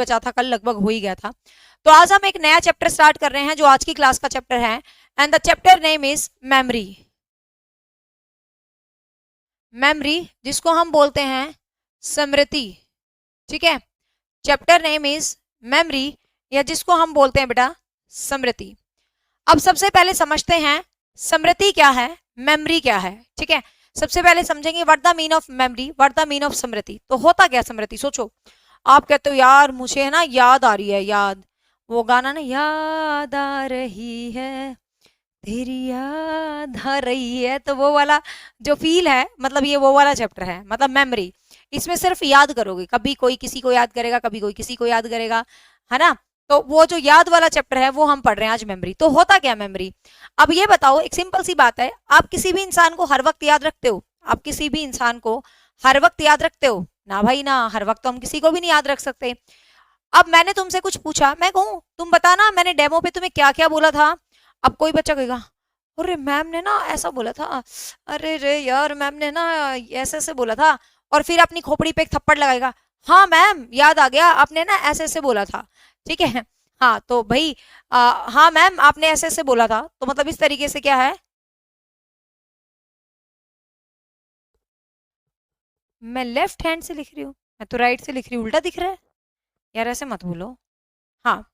बचा था, कल लगभग हो ही गया था। तो आज हम एक नया चैप्टर स्टार्ट कर रहे हैं जो आज की क्लास का चैप्टर है, and the chapter name is memory. Memory जिसको हम बोलते हैं स्मृति, ठीक है। चैप्टर नेम इज मेमोरी, या जिसको हम बोलते हैं बेटा स्मृति। अब सबसे पहले समझते हैं स्मृति क्या है, मेमोरी क्या है, ठीक है। सबसे पहले समझेंगे what the mean of memory, what the mean of स्मृति। तो होता क्या स्मृति, सोचो। आप कहते हो यार मुझे है ना याद आ रही है, याद, वो गाना ना, याद आ रही है तेरी याद आ रही है, तो वो वाला जो फील है, मतलब ये वो वाला चैप्टर है, मतलब मेमोरी। इसमें सिर्फ याद करोगे, कभी कोई किसी को याद करेगा, कभी कोई किसी को याद करेगा, है ना। तो वो जो याद वाला चैप्टर है वो हम पढ़ रहे हैं आज, मेमोरी। तो होता क्या मेमोरी। अब ये बताओ, एक सिंपल सी बात है, आप किसी भी इंसान को हर वक्त याद रखते हो? आप किसी भी इंसान को हर वक्त याद रखते हो? ना भाई ना, हर वक्त तो हम किसी को भी नहीं याद रख सकते। अब मैंने तुमसे कुछ पूछा, मैं कहूँ तुम बताना मैंने डेमो पे तुम्हें क्या क्या बोला था। अब कोई बच्चा कहेगा अरे मैम ने ना ऐसा बोला था, अरे रे यार मैम ने ना ऐसे ऐसे बोला था, और फिर अपनी खोपड़ी पे एक थप्पड़ लगाएगा, हाँ मैम याद आ गया, आपने ना ऐसे ऐसे बोला था, ठीक है। हाँ तो भाई हाँ मैम आपने ऐसे ऐसे बोला था, तो मतलब इस तरीके से क्या है, मैं लेफ्ट हैंड से लिख रही हूँ, मैं तो राइट से लिख रही हूँ, उल्टा दिख रहा है यार, ऐसे मत बोलो। हाँ,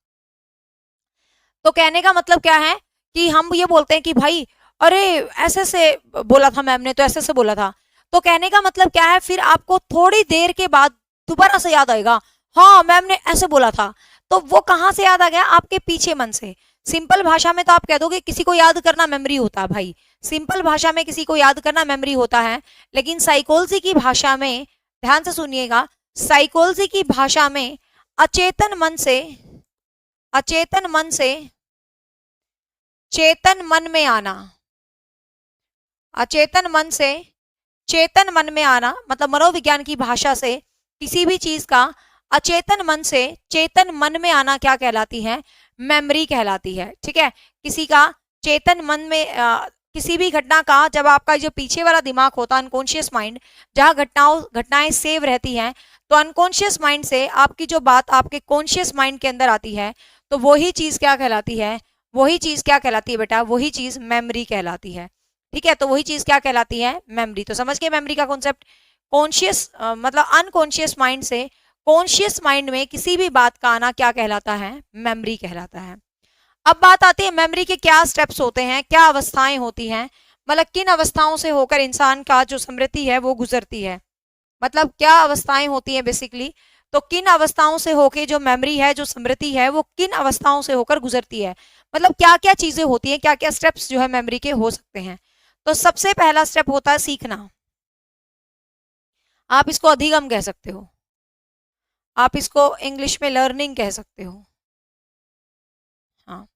तो कहने का मतलब क्या है कि हम ये बोलते हैं कि भाई अरे ऐसे से बोला था मैम ने, तो ऐसे से बोला था। तो कहने का मतलब क्या है, फिर आपको थोड़ी देर के बाद दोबारा से याद आएगा, हाँ मैम ने ऐसे बोला था। तो वो कहाँ से याद आ गया, आपके पीछे मन से। सिंपल भाषा में तो आप कह दोगे किसी को याद करना मेमोरी होता है भाई, सिंपल भाषा में किसी को याद करना मेमोरी होता है। लेकिन साइकोलॉजी की भाषा में, ध्यान से सुनिएगा, साइकोलॉजी की भाषा में अचेतन मन से, अचेतन मन से चेतन मन में आना, अचेतन मन से चेतन मन में आना, मतलब मनोविज्ञान की भाषा से किसी भी चीज का अचेतन मन से चेतन मन में आना क्या कहलाती है, मेमोरी कहलाती है, ठीक है। किसी का चेतन मन में किसी भी घटना का, जब आपका जो पीछे वाला दिमाग होता है अनकॉन्शियस माइंड, जहां घटनाएं सेव रहती हैं, तो अनकॉन्शियस माइंड से आपकी जो बात आपके कॉन्शियस माइंड के अंदर आती है, तो वही चीज क्या कहलाती है, वही चीज क्या कहलाती है बेटा, वही चीज मेमोरी कहलाती है, ठीक है। तो वही चीज क्या कहलाती है, मेमोरी। तो समझ गए मेमोरी का कॉन्सेप्ट। कॉन्शियस मतलब अनकॉन्शियस माइंड से कॉन्शियस माइंड में किसी भी बात का आना क्या कहलाता है, मेमोरी कहलाता है। अब बात आती है मेमोरी के क्या स्टेप्स होते हैं, क्या अवस्थाएं होती हैं, मतलब किन अवस्थाओं से होकर इंसान का जो स्मृति है वो गुजरती है, मतलब क्या अवस्थाएं होती हैं बेसिकली। तो किन अवस्थाओं से होकर जो मेमोरी है, जो स्मृति है, वो किन अवस्थाओं से होकर गुजरती है, मतलब क्या क्या चीजें होती हैं, क्या क्या स्टेप्स जो है मेमोरी के हो सकते हैं। तो सबसे पहला स्टेप होता है सीखना, आप इसको अधिगम कह सकते हो, आप इसको इंग्लिश में लर्निंग कह सकते हो। हाँ,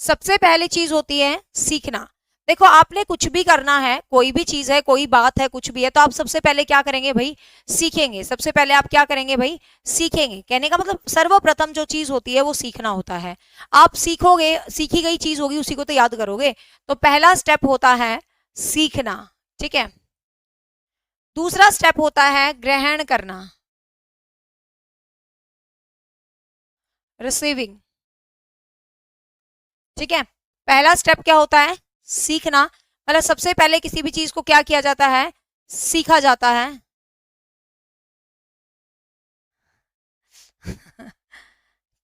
सबसे पहली चीज होती है सीखना। देखो आपने कुछ भी करना है, कोई भी चीज है, कोई बात है, कुछ भी है, तो आप सबसे पहले क्या करेंगे भाई, सीखेंगे। सबसे पहले आप क्या करेंगे भाई, सीखेंगे। कहने का मतलब सर्वप्रथम जो चीज होती है वो सीखना होता है। आप सीखोगे, सीखी गई चीज होगी उसी को तो याद करोगे। तो पहला स्टेप होता है सीखना, ठीक है। दूसरा स्टेप होता है ग्रहण करना, रिसीविंग, ठीक है। पहला स्टेप क्या होता है, सीखना, मतलब सबसे पहले किसी भी चीज को क्या किया जाता है, सीखा जाता है।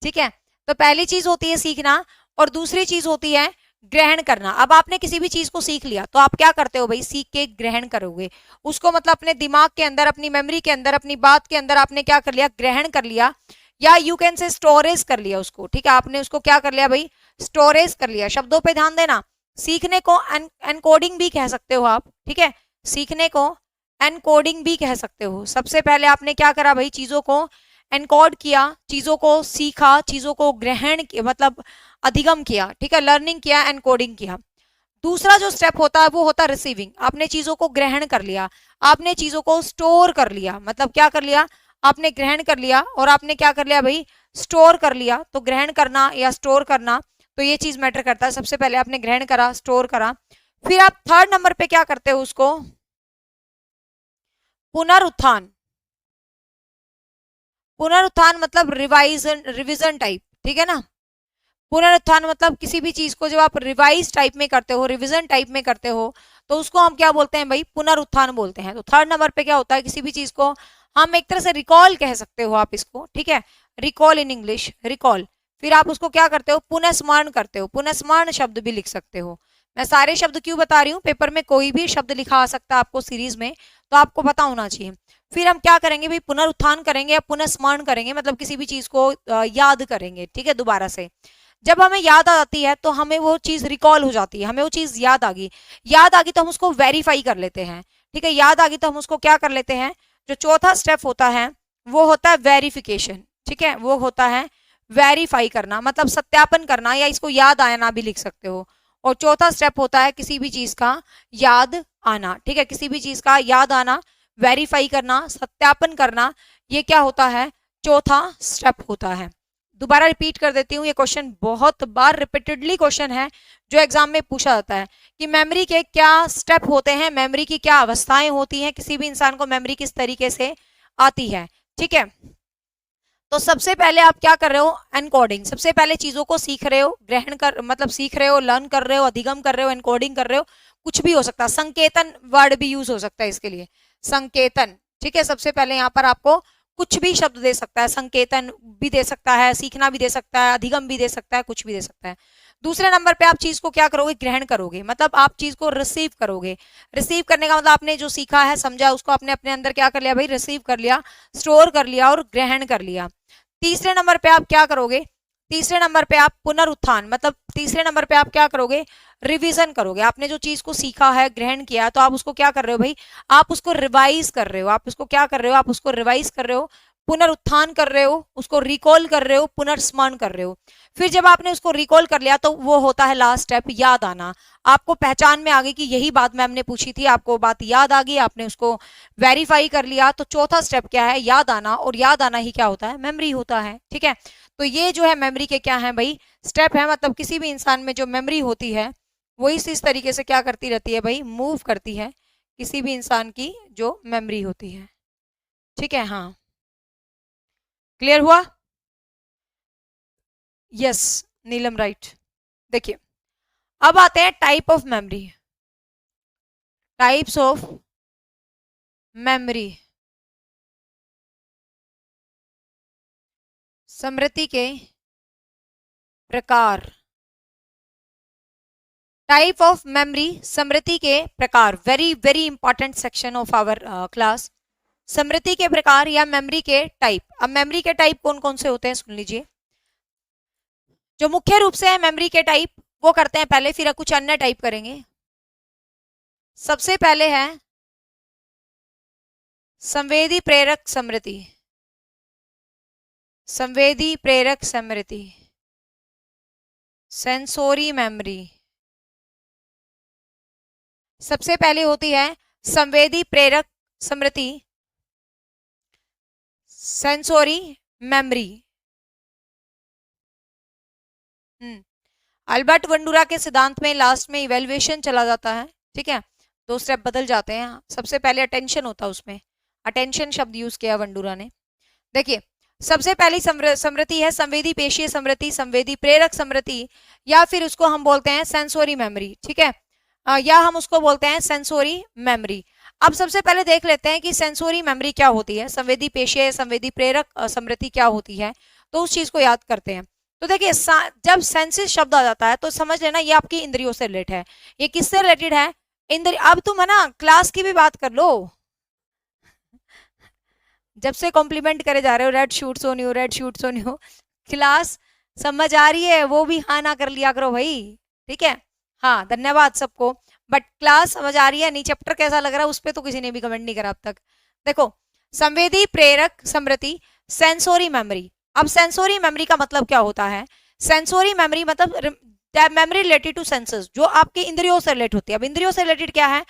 ठीक है, तो पहली चीज होती है सीखना, और दूसरी चीज होती है ग्रहण करना। अब आपने किसी भी चीज को सीख लिया तो आप क्या करते हो भाई, सीख के ग्रहण करोगे उसको, मतलब अपने दिमाग के अंदर, अपनी मेमोरी के अंदर, अपनी बात के अंदर आपने क्या कर लिया, ग्रहण कर लिया, या यू कैन से स्टोरेज कर लिया उसको, ठीक है। आपने उसको क्या कर लिया भाई, स्टोरेज कर लिया। शब्दों पे ध्यान देना, सीखने को एनकोडिंग भी कह सकते हो आप, ठीक है। सीखने को एनकोडिंग भी कह सकते हो। सबसे पहले आपने क्या करा भाई, चीजों को एनकोड किया, चीजों को सीखा, चीजों को ग्रहण किया, मतलब अधिगम किया, ठीक है, लर्निंग किया, एनकोडिंग किया। दूसरा जो स्टेप होता है वो होता है रिसीविंग। आपने चीजों को ग्रहण कर लिया, आपने चीजों को स्टोर कर लिया, मतलब क्या कर लिया, आपने ग्रहण कर लिया और आपने क्या कर लिया भाई, स्टोर कर लिया। तो ग्रहण करना या स्टोर करना, तो ये चीज मैटर करता है। सबसे पहले आपने ग्रहण करा, स्टोर करा, फिर आप थर्ड नंबर पे क्या करते हो, उसको पुनरुत्थान, पुनरुत्थान मतलब रिविजन टाइप, ठीक है ना। पुनरुत्थान मतलब किसी भी चीज को जब आप रिवाइज टाइप में करते हो, रिविजन टाइप में करते हो, तो उसको हम क्या बोलते हैं भाई, पुनरुत्थान बोलते हैं। तो थर्ड नंबर पे क्या होता है, किसी भी चीज को हम एक तरह से रिकॉल कह सकते हो आप इसको, ठीक है, रिकॉल इन इंग्लिश, रिकॉल। फिर आप उसको क्या करते हो, पुनः स्मरण करते हो, पुनः स्मरण शब्द भी लिख सकते हो। मैं सारे शब्द क्यों बता रही हूँ, पेपर में कोई भी शब्द लिखा आ सकता है आपको सीरीज में, तो आपको पता होना चाहिए। फिर हम क्या करेंगे भाई, पुनरुत्थान करेंगे या पुनः स्मरण करेंगे, मतलब किसी भी चीज को याद करेंगे, ठीक है, दोबारा से। जब हमें याद आ जाती है तो हमें वो चीज रिकॉल हो जाती है, हमें वो चीज याद आ गई तो हम उसको वेरीफाई कर लेते हैं, ठीक है, याद आ गई तो हम उसको क्या कर लेते हैं, जो चौथा स्टेप होता है वो होता है वेरिफिकेशन, ठीक है, वो होता है वेरीफाई करना, मतलब सत्यापन करना, या इसको याद आना भी लिख सकते हो। और चौथा स्टेप होता है किसी भी चीज का याद आना, ठीक है, किसी भी चीज का याद आना, वेरीफाई करना, सत्यापन करना, ये क्या होता है, चौथा स्टेप होता है। दोबारा रिपीट कर देती हूँ, ये क्वेश्चन बहुत बार रिपीटेडली क्वेश्चन है जो एग्जाम में पूछा जाता है कि मेमोरी के क्या स्टेप होते हैं, मेमोरी की क्या अवस्थाएं होती हैं, किसी भी इंसान को मेमोरी किस तरीके से आती है, ठीक है। तो सबसे पहले आप क्या कर रहे हो, एनकोडिंग, सबसे पहले चीजों को सीख रहे हो, ग्रहण कर मतलब सीख रहे हो, लर्न कर रहे हो, अधिगम कर रहे हो, एनकोडिंग कर रहे हो, कुछ भी हो सकता है, संकेतन वर्ड भी यूज हो सकता है इसके लिए, संकेतन, ठीक है। सबसे पहले यहाँ पर आपको कुछ भी शब्द दे सकता है, संकेतन भी दे सकता है, सीखना भी दे सकता है, अधिगम भी दे सकता है, कुछ भी दे सकता है। दूसरे नंबर पे आप चीज को क्या करोगे, ग्रहण करोगे, मतलब आप चीज को रिसीव करोगे। रिसीव करने का मतलब आपने जो सीखा है, समझा, उसको आपने अपने अंदर क्या कर लिया भाई, रिसीव कर लिया, स्टोर कर लिया और ग्रहण कर लिया। तीसरे नंबर पे आप क्या करोगे, तीसरे नंबर पे आप पुनरुत्थान, मतलब तीसरे नंबर पे आप क्या करोगे, रिवीजन करोगे। आपने जो चीज को सीखा है, ग्रहण किया, तो आप उसको क्या कर रहे हो भाई, आप उसको रिवाइज कर रहे हो, आप उसको क्या कर रहे हो, आप उसको रिवाइज कर रहे हो, पुनरुत्थान कर रहे हो, उसको रिकॉल कर रहे हो, पुनर्स्मरण कर रहे हो। फिर जब आपने उसको रिकॉल कर लिया तो वो होता है लास्ट स्टेप, याद आना। आपको पहचान में आ गई कि यही बात मैम ने पूछी थी, आपको बात याद आ गई, आपने उसको वेरीफाई कर लिया, तो चौथा स्टेप क्या है, याद आना, और याद आना ही क्या होता है, मेमोरी होता है, ठीक है। तो ये जो है मेमोरी के क्या है भाई, स्टेप है, मतलब किसी भी इंसान में जो मेमोरी होती है वो इस तरीके से क्या करती रहती है भाई, मूव करती है, किसी भी इंसान की जो मेमोरी होती है, ठीक है। हाँ, क्लियर हुआ, यस नीलम, राइट। देखिए अब आते हैं type of memory, types of memory, स्मृति के प्रकार, टाइप ऑफ मेमोरी, स्मृति के प्रकार, very very important section of our class, स्मृति के प्रकार या मेमोरी के टाइप। अब मेमोरी के टाइप कौन कौन से होते हैं सुन लीजिए। जो मुख्य रूप से है मेमोरी के टाइप वो करते हैं पहले, फिर कुछ अन्य टाइप करेंगे। सबसे पहले है संवेदी प्रेरक स्मृति, संवेदी प्रेरक स्मृति, सेंसोरी मेमोरी। सबसे पहले होती है संवेदी प्रेरक स्मृति, सेंसोरी मेमोरी। अल्बर्ट वंडूरा के सिद्धांत में लास्ट में इवेल्युएशन चला जाता है, ठीक है, दो स्टेप बदल जाते हैं। सबसे पहले अटेंशन होता है, उसमें अटेंशन शब्द यूज किया वंडूरा ने। देखिए सबसे पहली स्मृति है संवेदी पेशीय स्मृति, संवेदी प्रेरक स्मृति, या फिर उसको हम बोलते हैं सेंसोरी मेमोरी, ठीक है, या हम उसको बोलते हैं सेंसोरी मेमोरी। अब सबसे पहले देख लेते हैं कि सेंसोरी मेमोरी क्या होती है, संवेदी पेशीय संवेदी प्रेरक स्मृति क्या होती है, तो उस चीज को याद करते हैं। तो देखिए जब सेंसेस शब्द आ जाता है तो समझ लेना ये आपकी इंद्रियों से रिलेटेड है। ये किससे रिलेटेड है, इंद्रिय। अब तुम है ना क्लास की भी बात कर लो, जब से कॉम्प्लीमेंट करे जा रहे हो, red shoots on you, red shoots on you, class समझ आ रही है वो भी हाँ ना कर लिया करो भाई, ठीक है। हाँ धन्यवाद सबको, बट क्लास समझ आ रही है नहीं, चैप्टर कैसा लग रहा है उस पर तो किसी ने भी कमेंट नहीं करा अब तक। देखो संवेदी प्रेरक स्मृति, सेंसोरी मेमोरी। अब सेंसोरी मेमोरी का मतलब क्या होता है, सेंसोरी मेमोरी मतलब मेमोरी रिलेटेड टू सेंसेस, जो आपके इंद्रियों से रिलेट होती है। अब इंद्रियों से रिलेटेड क्या है,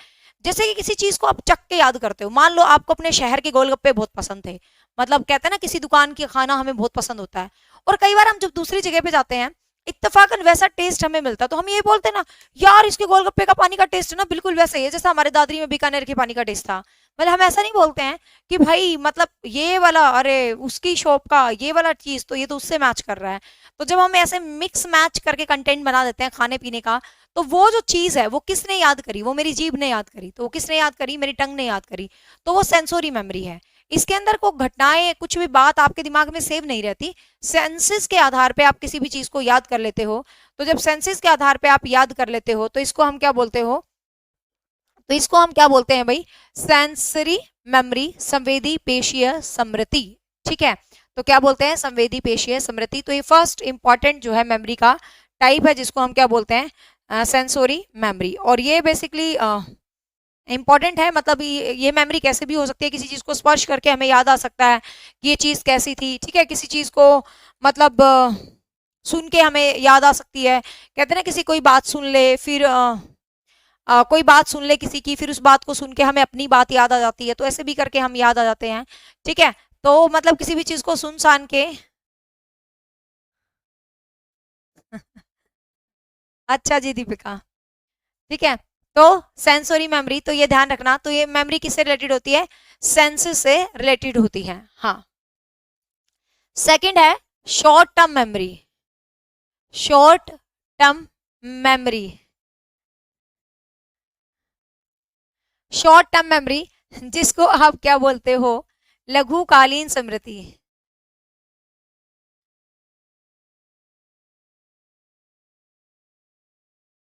जैसे कि किसी चीज को आप चख के याद करते हो, मान लो आपको अपने शहर के गोलगप्पे बहुत पसंद थे, मतलब कहते हैं ना किसी दुकान की खाना हमें बहुत पसंद होता है, और कई बार हम जब दूसरी जगह पे जाते हैं इत्तेफाकन वैसा टेस्ट हमें मिलता। तो हम ये बोलते ना, यार इसके गोलगप्पे का पानी का टेस्ट ना बिल्कुल वैसा ही है जैसा हमारे दादरी में बीकानेर के पानी का टेस्ट था। मतलब हम ऐसा नहीं बोलते हैं कि भाई मतलब ये वाला, अरे उसकी शॉप का ये वाला चीज तो ये तो उससे मैच कर रहा है। तो जब हम ऐसे मिक्स मैच करके कंटेंट बना देते हैं खाने पीने का, तो वो जो चीज है वो किसने याद करी, वो मेरी जीभ ने याद करी। तो वो किसने याद करी, मेरी टंग ने याद करी। तो वो सेंसोरी मेमोरी है। इसके अंदर को घटनाएं, कुछ भी बात आपके दिमाग में सेव नहीं रहती। सेंसेस के आधार पे आप किसी भी चीज को याद कर लेते हो। तो जब सेंसेस के आधार पे आप याद कर लेते हो तो इसको हम क्या बोलते हो, तो इसको हम क्या बोलते हैं भाई, सेंसरी मेमोरी, संवेदी पेशीय स्मृति। ठीक है, तो क्या बोलते हैं, संवेदी पेशीय स्मृति। तो ये फर्स्ट इंपॉर्टेंट जो है मेमोरी का टाइप है जिसको हम क्या बोलते हैं, सेंसोरी मेमोरी। और ये बेसिकली इंपॉर्टेंट है। मतलब ये मेमोरी कैसे भी हो सकती है, किसी चीज को स्पर्श करके हमें याद आ सकता है कि ये चीज कैसी थी। ठीक है, किसी चीज को मतलब सुन के हमें याद आ सकती है। कहते हैं ना, किसी कोई बात सुन ले, फिर कोई बात सुन ले किसी की, फिर उस बात को सुन के हमें अपनी बात याद आ जाती है। तो ऐसे भी करके हम याद आ जाते हैं। ठीक है, तो मतलब किसी भी चीज को सुन सान के अच्छा जी दीपिका, ठीक है। तो सेंसोरी मेमोरी, तो ये ध्यान रखना। तो ये मेमोरी किससे रिलेटेड होती है, सेंसेस से रिलेटेड होती है। हाँ, सेकंड है short term memory. Short term memory, short term memory जिसको आप क्या बोलते हो, लघुकालीन स्मृति।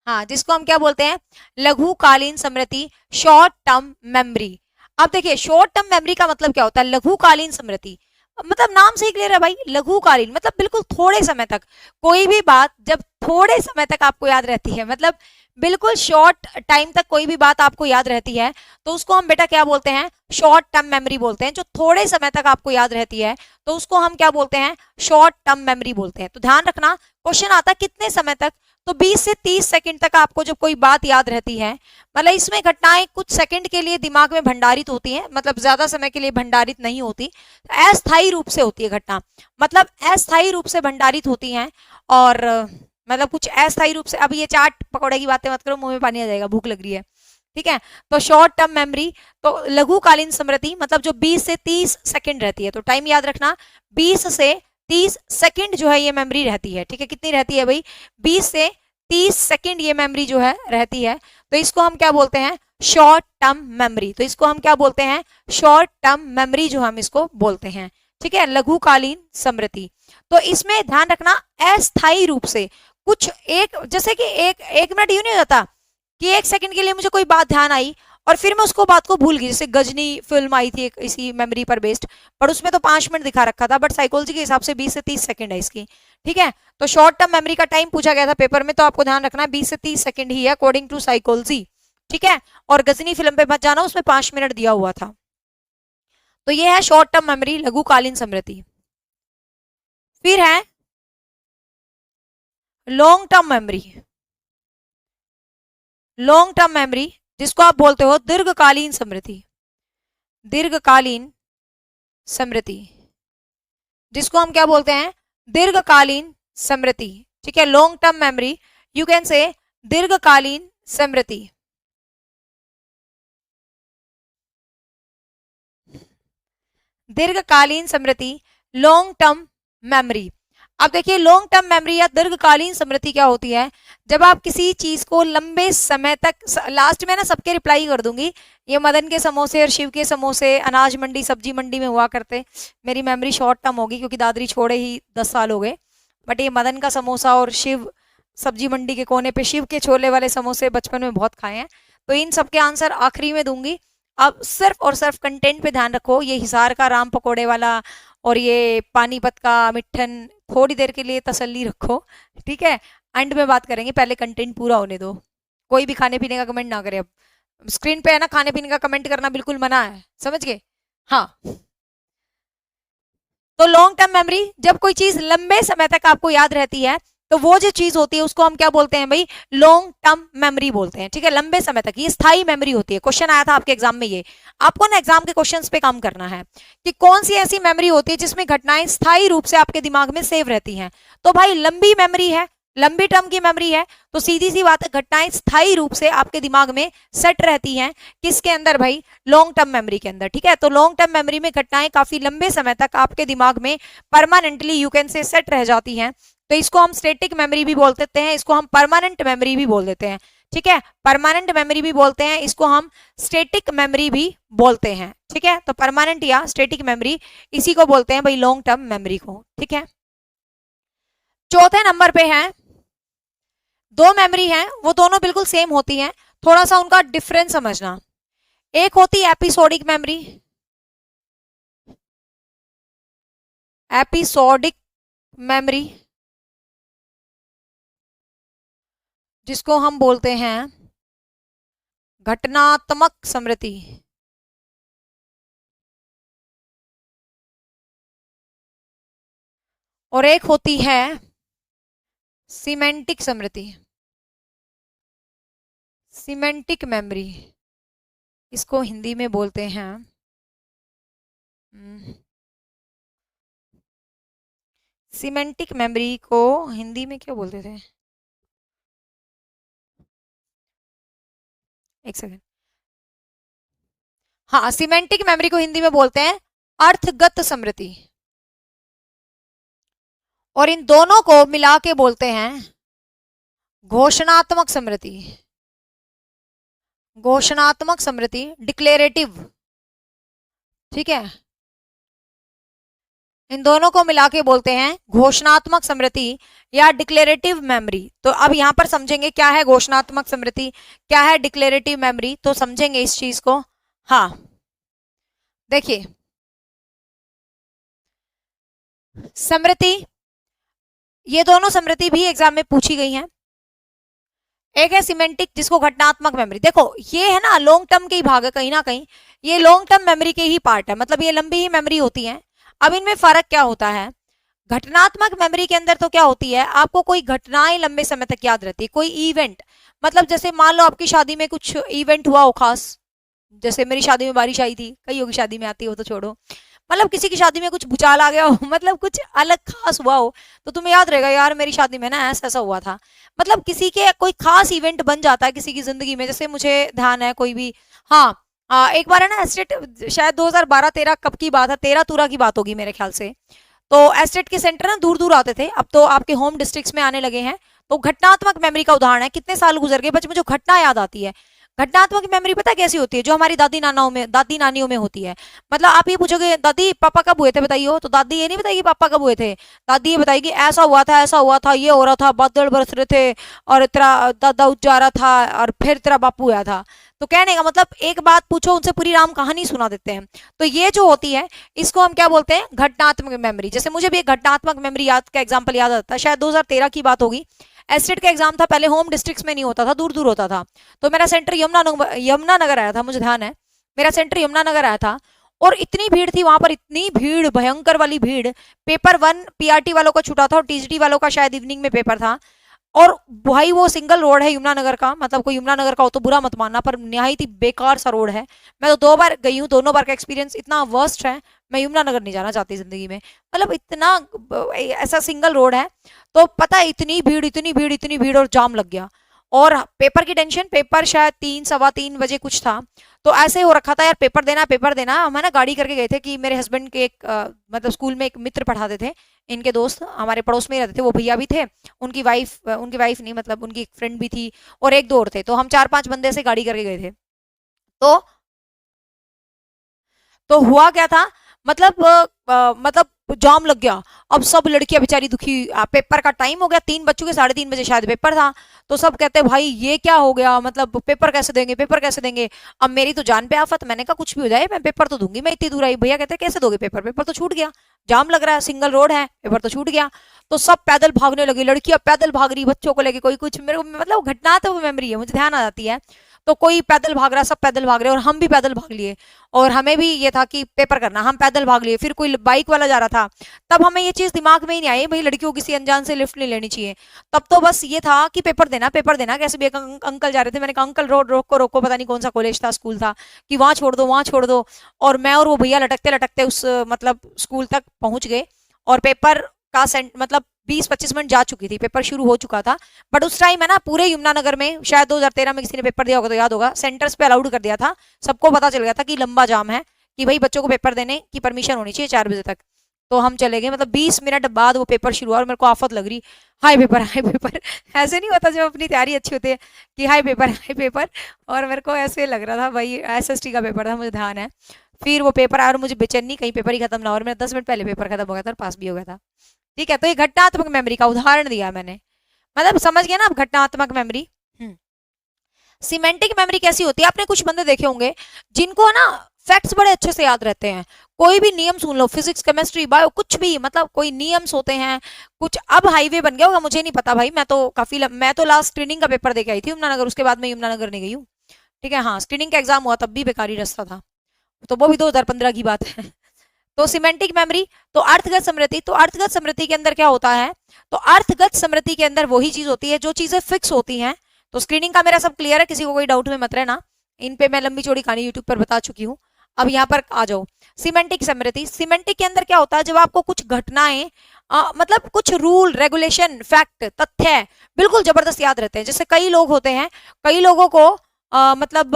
हाँ, जिसको हम क्या बोलते हैं, लघुकालीन स्मृति, शॉर्ट टर्म मेमोरी। अब देखिए, शॉर्ट टर्म मेमोरी का मतलब क्या होता है, लघुकालीन स्मृति। मतलब नाम से ही क्लियर है भाई, लघुकालीन मतलब बिल्कुल थोड़े समय तक। कोई भी बात जब थोड़े समय तक आपको याद रहती है, मतलब बिल्कुल शॉर्ट टाइम तक कोई भी बात आपको याद रहती है, तो उसको हम बेटा क्या बोलते हैं, शॉर्ट टर्म मेमोरी बोलते हैं। जो थोड़े समय तक आपको याद रहती है तो उसको हम क्या बोलते हैं, शॉर्ट टर्म मेमोरी बोलते हैं। तो ध्यान रखना, क्वेश्चन आता है कितने समय तक, तो 20 से 30 सेकंड तक आपको जब कोई बात याद रहती है, मतलब इसमें घटनाएं कुछ सेकंड के लिए दिमाग में भंडारित होती हैं, मतलब ज्यादा समय के लिए भंडारित नहीं होती, अस्थायी रूप से होती है घटना, मतलब अस्थायी रूप से भंडारित होती हैं। और मतलब कुछ अस्थायी रूप से, अब ये चाट पकौड़े की बातें मत करो, मुंह में पानी आ जाएगा, भूख लग रही है। ठीक है, तो शॉर्ट टर्म मेमोरी, तो लघुकालीन स्मृति मतलब जो 20 से 30 सेकंड रहती है। तो टाइम याद रखना, 20 से 30 सेकंड जो है ये मेमोरी रहती है। ठीक है, कितनी रहती है भाई, 20 से 30 सेकंड ये मेमोरी जो है रहती है। तो इसको हम क्या बोलते हैं, शॉर्ट टर्म मेमोरी। तो इसको हम क्या बोलते हैं, शॉर्ट टर्म मेमोरी जो हम इसको बोलते हैं। ठीक है, लघुकालीन स्मृति। तो इसमें ध्यान रखना, अस्थायी रूप से कुछ एक, जैसे कि एक मिनट यूं नहीं हो जाता कि एक सेकंड के लिए मुझे कोई बात ध्यान आई और फिर मैं उसको बात को भूल गई। जैसे गजनी फिल्म आई थी एक इसी मेमोरी पर बेस्ड, पर उसमें तो 5 मिनट दिखा रखा था, बट साइकोलॉजी के हिसाब से 20 से 30 सेकंड है इसकी। ठीक है, तो शॉर्ट टर्म मेमोरी का टाइम पूछा गया था पेपर में, तो आपको ध्यान रखना है 20 से 30 सेकंड ही है अकॉर्डिंग टू साइकोलॉजी। ठीक है, और गजनी फिल्म पे मत जाना, उसमें 5 मिनट दिया हुआ था। तो ये है शॉर्ट टर्म मेमोरी, लघुकालीन स्मृति। फिर है long term memory. Long term memory जिसको आप बोलते हो दीर्घकालीन स्मृति। दीर्घकालीन स्मृति जिसको हम क्या बोलते हैं, दीर्घकालीन स्मृति। ठीक है, long term memory, you can say दीर्घकालीन स्मृति। दीर्घकालीन स्मृति, लॉन्ग टर्म मेमोरी। अब देखिए, लॉन्ग टर्म मेमोरी या दीर्घकालीन स्मृति क्या होती है, जब आप किसी चीज को लंबे समय तक, लास्ट में ना सबके रिप्लाई कर दूंगी, ये मदन के समोसे और शिव के समोसे अनाज मंडी सब्जी मंडी में हुआ करते। मेरी मेमोरी शॉर्ट टर्म होगी क्योंकि दादरी छोड़े ही 10 साल हो गए, बट ये मदन का समोसा और शिव सब्जी मंडी के कोने पे शिव के छोले वाले समोसे बचपन में बहुत खाए हैं। तो इन सबके आंसर आखिरी में दूंगी। अब सिर्फ और सिर्फ कंटेंट पे ध्यान रखो। ये हिसार का राम पकोड़े वाला और ये पानीपत का मिठन थोड़ी देर के लिए तसल्ली रखो। ठीक है, एंड में बात करेंगे, पहले कंटेंट पूरा होने दो। कोई भी खाने पीने का कमेंट ना करे। अब स्क्रीन पे है ना, खाने पीने का कमेंट करना बिल्कुल मना है, समझ गए। हाँ, तो लॉन्ग टर्म मेमोरी, जब कोई चीज लंबे समय तक आपको याद रहती है तो वो जो चीज होती है उसको हम क्या बोलते हैं भाई, लॉन्ग टर्म मेमोरी बोलते हैं। ठीक है, लंबे समय तक, ये स्थायी मेमोरी होती है। क्वेश्चन आया था आपके एग्जाम में, ये आपको ना एग्जाम के क्वेश्चंस पे काम करना है कि कौन सी ऐसी मेमोरी होती है जिसमें घटनाएं स्थायी रूप से आपके दिमाग में सेव रहती हैं। तो भाई लंबी मेमोरी है, लंबी टर्म की मेमोरी है तो सीधी सी बात है, घटनाएं स्थायी रूप से आपके दिमाग में सेट रहती हैं। किसके अंदर भाई? लॉन्ग टर्म मेमोरी के अंदर। ठीक है, तो लॉन्ग टर्म मेमोरी में घटनाएं काफी लंबे समय तक आपके दिमाग में permanently you can say set रह जाती हैं। तो इसको हम स्टैटिक मेमोरी भी बोल देते हैं, इसको हम परमानेंट मेमोरी भी बोल देते हैं। ठीक है, परमानेंट मेमोरी भी बोलते हैं, इसको हम स्टैटिक मेमोरी भी बोलते हैं। ठीक है, तो परमानेंट या स्टैटिक मेमोरी इसी को बोलते हैं भाई, लॉन्ग टर्म मेमोरी को। ठीक है, चौथे नंबर पे है, दो मेमोरी हैं, वो दोनों बिल्कुल सेम होती हैं, थोड़ा सा उनका डिफरेंस समझना। एक होती है एपिसोडिक मेमोरी, एपिसोडिक मेमोरी जिसको हम बोलते हैं घटनात्मक स्मृति। और एक होती है सिमेंटिक स्मृति, सिमेंटिक मेमोरी, इसको हिंदी में बोलते हैं सिमेंटिक मेमोरी को हिंदी में क्या बोलते थे, एक सेकेंड। हाँ, सिमेंटिक मेमोरी को हिंदी में बोलते हैं अर्थगत स्मृति, और इन दोनों को मिला के बोलते हैं घोषणात्मक स्मृति, घोषणात्मक स्मृति, डिक्लेरेटिव। ठीक है, इन दोनों को मिला के बोलते हैं घोषणात्मक स्मृति या डिक्लेरेटिव मेमोरी। तो अब यहां पर समझेंगे क्या है घोषणात्मक स्मृति, क्या है डिक्लेरेटिव मेमोरी, तो समझेंगे इस चीज को। हाँ, देखिए, स्मृति, ये दोनों स्मृति भी एग्जाम में पूछी गई हैं। एक है सिमेंटिक जिसको घटनात्मक मेमोरी, देखो ये है ना लॉन्ग टर्म के ही भाग है, कहीं ना कहीं ये लॉन्ग टर्म मेमोरी के ही पार्ट है, मतलब ये लंबी ही मेमोरी होती है। अब इनमें फर्क क्या होता है? घटनात्मक मेमोरी के अंदर तो क्या होती है, आपको कोई घटनाएं लंबे समय तक याद रहती है, कोई इवेंट, मतलब जैसे मान लो आपकी शादी में कुछ इवेंट हुआ हो खास, जैसे मेरी शादी में बारिश आई थी, कईयों की शादी में आती हो तो छोड़ो, मतलब किसी की शादी में कुछ भूचाल आ गया हो, मतलब कुछ अलग खास हुआ हो, तो तुम्हें याद रहेगा यार मेरी शादी में ना ऐसा ऐसा हुआ था। मतलब किसी के कोई खास इवेंट बन जाता है किसी की जिंदगी में, जैसे मुझे ध्यान है कोई भी, हाँ, एक बार है ना एस्टेट, शायद 2012-13 कब की बात है, 13 की बात होगी मेरे ख्याल से। तो एस्टेट के सेंटर ना दूर दूर आते थे, अब तो आपके होम डिस्ट्रिक्ट्स में आने लगे हैं। तो घटनात्मक मेमोरी का उदाहरण है, कितने साल गुजर गए बच मुझे घटना याद आती है। घटनात्मक मेमोरी पता कैसी होती है? जो हमारी दादी नानाओं में, दादी नानियों में होती है। मतलब आप ये पूछोगे दादी पापा कब हुए थे बताइए, तो दादी ये नहीं बताएगी पापा कब हुए थे, दादी ये बताएगी ऐसा हुआ था, ऐसा हुआ था, ये हो रहा था, बादल बरस रहे थे और तेरा दादा उठ जा रहा था और फिर तेरा बापू हुआ था। तो कहने का मतलब एक बात पूछो उनसे पूरी राम कहानी सुना देते हैं। तो ये जो होती है इसको हम क्या बोलते हैं? घटनात्मक मेमोरी। जैसे मुझे भी एक घटनात्मक मेमोरी याद का एग्जाम्पल याद आता है, शायद 2013 की बात होगी। एस्टेट का एग्जाम था, पहले होम डिस्ट्रिक्ट्स में नहीं होता था, दूर दूर होता था। तो मेरा सेंटर यमुनानगर आया था, मुझे ध्यान है मेरा सेंटर यमुनानगर आया था। और इतनी भीड़ थी वहां पर, इतनी भीड़, भयंकर वाली भीड़। पेपर 1 पीआरटी वालों का छूटा था और टीजीटी वालों का शायद इवनिंग में पेपर था। और भाई वो सिंगल रोड है यमुनानगर का, मतलब कोई यमुनानगर का हो तो बुरा मत मानना, पर निहायत ही बेकार सा रोड है। मैं तो 2 बार गई हूँ, दोनों बार का एक्सपीरियंस इतना वर्स्ट है, मैं यमुनानगर नहीं जाना चाहती जिंदगी में। मतलब इतना ऐसा सिंगल रोड है। तो पता है इतनी भीड़, इतनी भीड़, इतनी भीड़, और जाम लग गया। और पेपर की टेंशन, पेपर शायद 3-3:15 कुछ था। तो ऐसे हो रखा था यार, पेपर देना पेपर देना। हम है ना गाड़ी करके गए थे कि मेरे हस्बैंड के एक मतलब स्कूल में एक मित्र पढ़ाते थे, इनके दोस्त हमारे पड़ोस में ही रहते थे, वो भैया भी थे, उनकी वाइफ नहीं मतलब उनकी एक फ्रेंड भी थी, और एक दो और थे। तो हम 4-5 बंदे से गाड़ी करके गए थे। तो हुआ क्या था, मतलब जाम लग गया। अब सब लड़कियां बेचारी दुखी, पेपर का टाइम हो गया, 3 बज चुके, 3:30 शायद पेपर था। तो सब कहते भाई ये क्या हो गया, मतलब पेपर कैसे देंगे, पेपर कैसे देंगे। अब मेरी तो जान पे आफत, मैंने कहा कुछ भी हो जाए मैं पेपर तो दूंगी, मैं इतनी दूर आई। भैया कहते कैसे दोगे पेपर, पेपर तो छूट गया, जाम लग रहा है, सिंगल रोड है, पेपर तो छूट गया। तो सब पैदल भागने लगे, लड़कियां पैदल भाग रही, बच्चों को लेके कोई कुछ, मेरे को मतलब घटना तो मेमोरी है, मुझे ध्यान आ जाती है। तो कोई पैदल भाग रहा, सब पैदल भाग रहे, और हम भी पैदल भाग लिए। और हमें भी ये था कि पेपर करना, हम पैदल भाग लिए। फिर कोई बाइक वाला जा रहा था, तब हमें ये चीज दिमाग में ही नहीं आई भाई लड़कियों किसी अनजान से लिफ्ट नहीं लेनी चाहिए। तब तो बस ये था कि पेपर देना पेपर देना। कैसे भी एक अंकल जा रहे थे, मैंने कहा अंकल रोड रोको रोको, पता नहीं कौन सा कॉलेज था, स्कूल था, कि वहां छोड़ दो, वहां छोड़ दो। और मैं और वो भैया लटकते लटकते उस मतलब स्कूल तक पहुंच गए। और पेपर का मतलब 20-25 मिनट जा चुकी थी, पेपर शुरू हो चुका था। बट उस टाइम है ना पूरे यमुनानगर में, शायद 2013 में किसी ने पेपर दिया होगा तो याद होगा, सेंटर्स पे अलाउड कर दिया था, सबको पता चल गया था कि लंबा जाम है, कि भाई बच्चों को पेपर देने की परमिशन होनी चाहिए 4 बजे तक। तो हम चले गए, मतलब 20 मिनट बाद वो पेपर शुरू हुआ और मेरे को आफत लग रही, हाई पेपर हाई पेपर। ऐसे नहीं होता जब अपनी तैयारी अच्छी होती है कि हाई पेपर हाई पेपर, और मेरे को ऐसे लग रहा था भाई एसएसटी का पेपर था, मुझे ध्यान है। फिर वो पेपर आया और मुझे बेचैनी, कहीं पेपर ही खत्म ना हो, और मेरा 10 मिनट पहले पेपर खत्म हो गया था और पास भी हो गया था। ठीक है, तो ये घटनात्मक मेमोरी का उदाहरण दिया मैंने, मतलब समझ गया ना आप घटनात्मक मेमोरी। सिमेंटिक मेमोरी कैसी होती है, आपने कुछ बंदे देखे होंगे जिनको ना फैक्ट्स बड़े अच्छे से याद रहते हैं, कोई भी नियम सुन लो, फिजिक्स केमिस्ट्री बायो कुछ भी, मतलब कोई नियम्स होते हैं कुछ। अब हाईवे बन गया होगा, मुझे नहीं पता भाई, मैं तो लास्ट स्क्रीनिंग का पेपर दे के आई थी यमुनानगर, उसके बाद मैं यमुनानगर नहीं गई हूँ। ठीक है, हाँ स्क्रीनिंग का एग्जाम हुआ तब भी बेकारी रास्ता था, तो वो भी 2015 की बात है। तो सिमेंटिक मेमोरी, तो अर्थगत स्मृति, तो अर्थगत स्मृति के अंदर क्या होता है, तो अर्थगत स्मृति के अंदर वही चीज होती है जो चीजें फिक्स होती हैं। तो स्क्रीनिंग का मेरा सब क्लियर है, किसी को कोई डाउट में मत रहना, इन पे मैं लंबी चौड़ी कहानी यूट्यूब पर बता चुकी हूँ। अब यहाँ पर आ जाओ, सिमेंटिक स्मृति। सिमेंटिक के अंदर क्या होता है, जब आपको कुछ घटनाएं मतलब कुछ रूल रेगुलेशन फैक्ट तथ्य बिल्कुल जबरदस्त याद रहते हैं। जैसे कई लोग होते हैं, कई लोगों को मतलब